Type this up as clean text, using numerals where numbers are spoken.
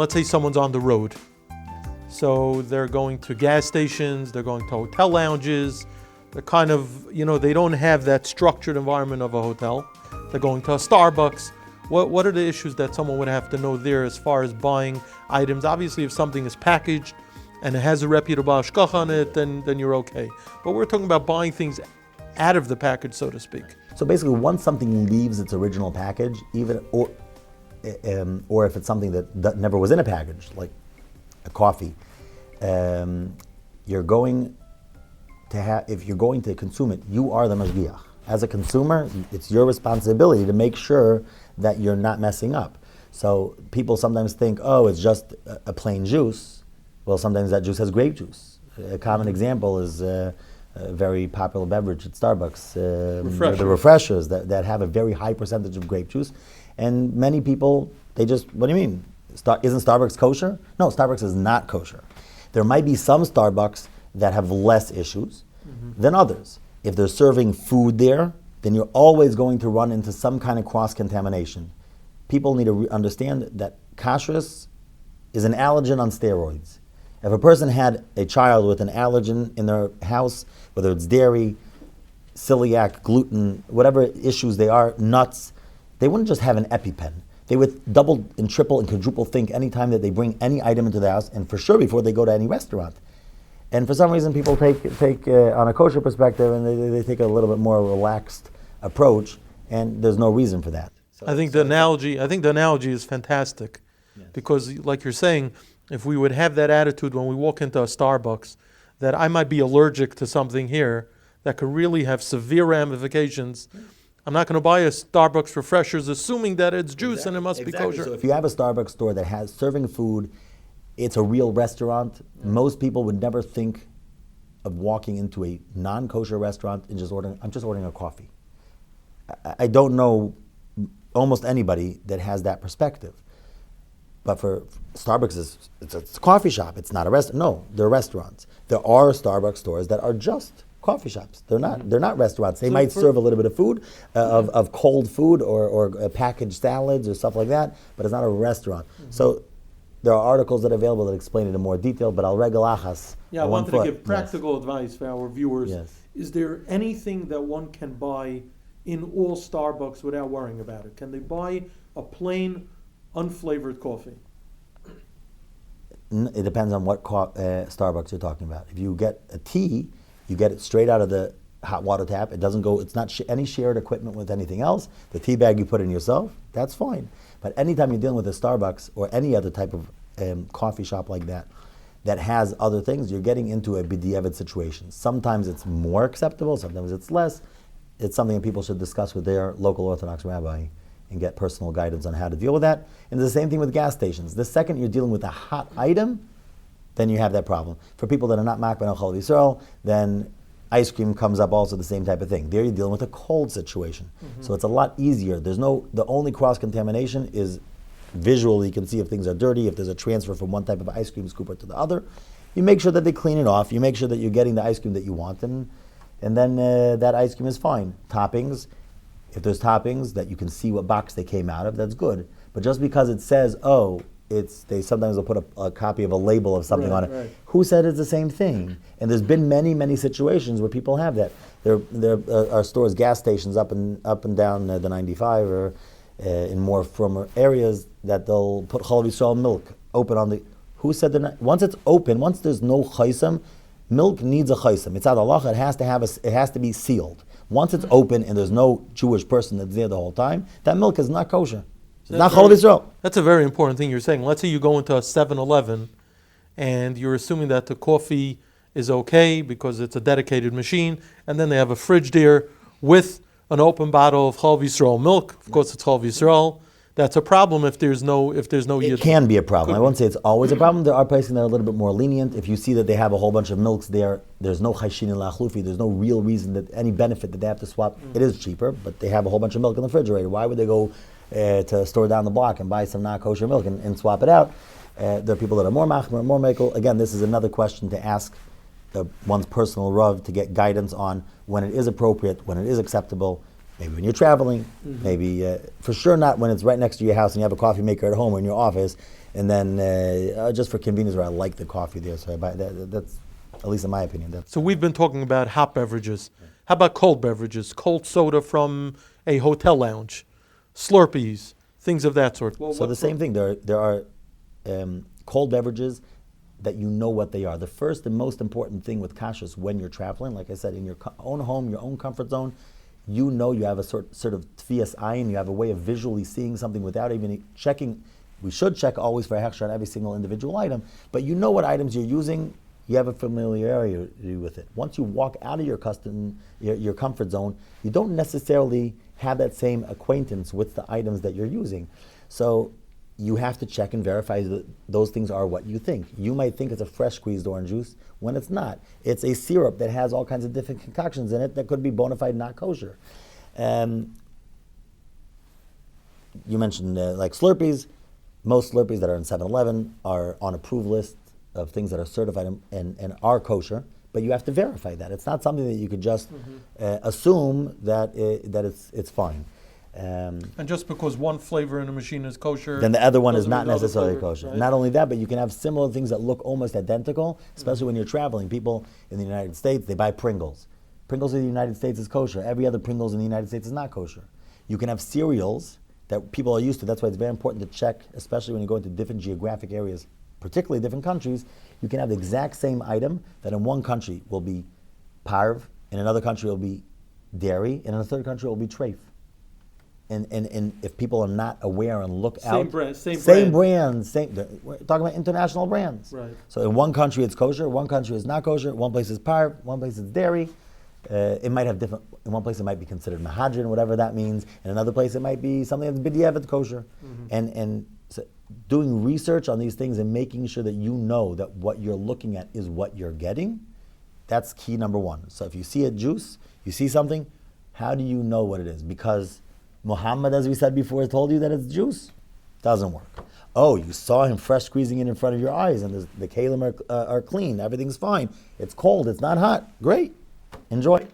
let's say someone's on the road. So they're going to gas stations, they're going to hotel lounges. They're kind of, they don't have that structured environment of a hotel. They're going to a Starbucks. What are the issues that someone would have to know there as far as buying items? Obviously, if something is packaged and it has a reputable hashgacha on it, then you're okay. But we're talking about buying things out of the package, so to speak. So basically, once something leaves its original package, or if it's something that never was in a package, like a coffee, you're going to have, if you're going to consume it, you are the mashgiach. As a consumer, it's your responsibility to make sure that you're not messing up. So people sometimes think, oh, it's just a plain juice. Well, sometimes that juice has grape juice. A common example is a very popular beverage at Starbucks, the refreshers that have a very high percentage of grape juice. And many people, they just, what do you mean? Isn't Starbucks kosher? No, Starbucks is not kosher. There might be some Starbucks that have less issues than others. If they're serving food there, then you're always going to run into some kind of cross-contamination. People need to understand that kashrus is an allergen on steroids. If a person had a child with an allergen in their house, whether it's dairy, celiac, gluten, whatever issues they are, nuts, they wouldn't just have an EpiPen. They would double and triple and quadruple think anytime that they bring any item into the house, and for sure before they go to any restaurant. And for some reason, people take on a kosher perspective, and they take a little bit more relaxed approach, and there's no reason for that. So, I think the analogy is fantastic, because, like you're saying, if we would have that attitude when we walk into a Starbucks, that I might be allergic to something here that could really have severe ramifications. I'm not going to buy a Starbucks refreshers assuming that it's juice and it must be kosher. So if you have a Starbucks store that has serving food, it's a real restaurant. Most people would never think of walking into a non-kosher restaurant and I'm just ordering a coffee. I don't know almost anybody that has that perspective. But for Starbucks, it's a coffee shop. It's not a restaurant. No, they're restaurants. There are Starbucks stores that are just coffee shops. They're not restaurants. They might serve a little bit of food, of cold food or packaged salads or stuff like that, but it's not a restaurant. So there are articles that are available that explain it in more detail, but I'll regel achas. Yeah, I wanted to give practical advice for our viewers. Yes. Is there anything that one can buy in all Starbucks without worrying about it? Can they buy a plain, unflavored coffee? It depends on what Starbucks you're talking about. If you get a tea, you get it straight out of the hot water tap. It doesn't go, it's not any shared equipment with anything else. The tea bag you put in yourself, that's fine. But anytime you're dealing with a Starbucks or any other type of coffee shop like that has other things, you're getting into a b'diavad situation. Sometimes it's more acceptable, sometimes it's less. It's something that people should discuss with their local Orthodox rabbi and get personal guidance on how to deal with that. And it's the same thing with gas stations. The second you're dealing with a hot item, then you have that problem. For people that are not makban al chol Yisrael, then ice cream comes up also the same type of thing. There you're dealing with a cold situation. So it's a lot easier. The only cross-contamination is visually, you can see if things are dirty, if there's a transfer from one type of ice cream scooper to the other. You make sure that they clean it off. You make sure that you're getting the ice cream that you want, and then that ice cream is fine. Toppings, if there's toppings that you can see what box they came out of, that's good. But just because it says, they sometimes will put a copy of a label of something on it. Right. Who said it's the same thing? And there's been many, many situations where people have that. There are stores, gas stations up and down the 95 or in more former areas that they'll put Chalav Yisrael milk open on the. Who said they're not? Once it's open, once there's no chaysam, milk needs a chaysam. It's out of halacha. It has to be sealed. Once it's open and there's no Jewish person that's there the whole time, that milk is not kosher. It's not Chalav Yisrael. That's a very important thing you're saying. Let's say you go into a 7-Eleven and you're assuming that the coffee is okay because it's a dedicated machine, and then they have a fridge there with an open bottle of Chalav Yisrael milk. Of course, it's Chalav Yisrael. That's a problem if there's no. It can be a problem. I won't say it's always a problem. There are places that are a little bit more lenient. If you see that they have a whole bunch of milks there, there's no chayshin and lachlufi. There's no real reason that any benefit that they have to swap. It is cheaper, but they have a whole bunch of milk in the refrigerator. Why would they go to a store down the block and buy some not kosher milk and swap it out? There are people that are more machmer, more mekel. Again, this is another question to ask one's personal rav to get guidance on when it is appropriate, when it is acceptable. Maybe when you're traveling, maybe for sure not when it's right next to your house and you have a coffee maker at home or in your office, And then just for convenience, where I like the coffee there, so I buy that. That's at least in my opinion. That's So we've been talking about hot beverages. How about cold beverages? Cold soda from a hotel lounge, Slurpees, things of that sort. so the same thing. There are cold beverages that you know what they are. The first and most important thing with kashrus when you're traveling, like I said, in your own home, your own comfort zone, you know you have a sort of tfias ayin, you have a way of visually seeing something without even checking. We should check always for hechsher on every single individual item, but you know what items you're using, you have a familiarity with it. Once you walk out of your comfort zone, you don't necessarily have that same acquaintance with the items that you're using. So you have to check and verify that those things are what you think. You might think it's a fresh squeezed orange juice when it's not. It's a syrup that has all kinds of different concoctions in it that could be bona fide not kosher. You mentioned like Slurpees. Most Slurpees that are in 7-Eleven are on approved list of things that are certified and are kosher, but you have to verify that. It's not something that you could just assume that it's fine. And just because one flavor in a machine is kosher, then the other one is doesn't not mean the other necessarily flavor, kosher. right? Not only that, but you can have similar things that look almost identical, especially when you're traveling. People in the United States, they buy Pringles. Pringles in the United States is kosher. Every other Pringles in the United States is not kosher. You can have cereals that people are used to. That's why it's very important to check, especially when you go into different geographic areas, particularly different countries. You can have the exact same item that in one country will be parv, in another country will be dairy, and in a third country will be treif. And if people are not aware and look out, Same brand. we're talking about international brands. Right. So in one country it's kosher, one country is not kosher, one place is parv, one place is dairy. It might have different. In one place it might be considered mahadrin, whatever that means. In another place it might be something that's b'diavad kosher. And so doing research on these things and making sure that you know that what you're looking at is what you're getting, that's key number one. So if you see a juice, you see something, how do you know what it is? Because Muhammad, as we said before, told you that it's juice. Doesn't work. Oh, you saw him fresh squeezing it in front of your eyes, and the kalim are clean. Everything's fine. It's cold. It's not hot. Great. Enjoy.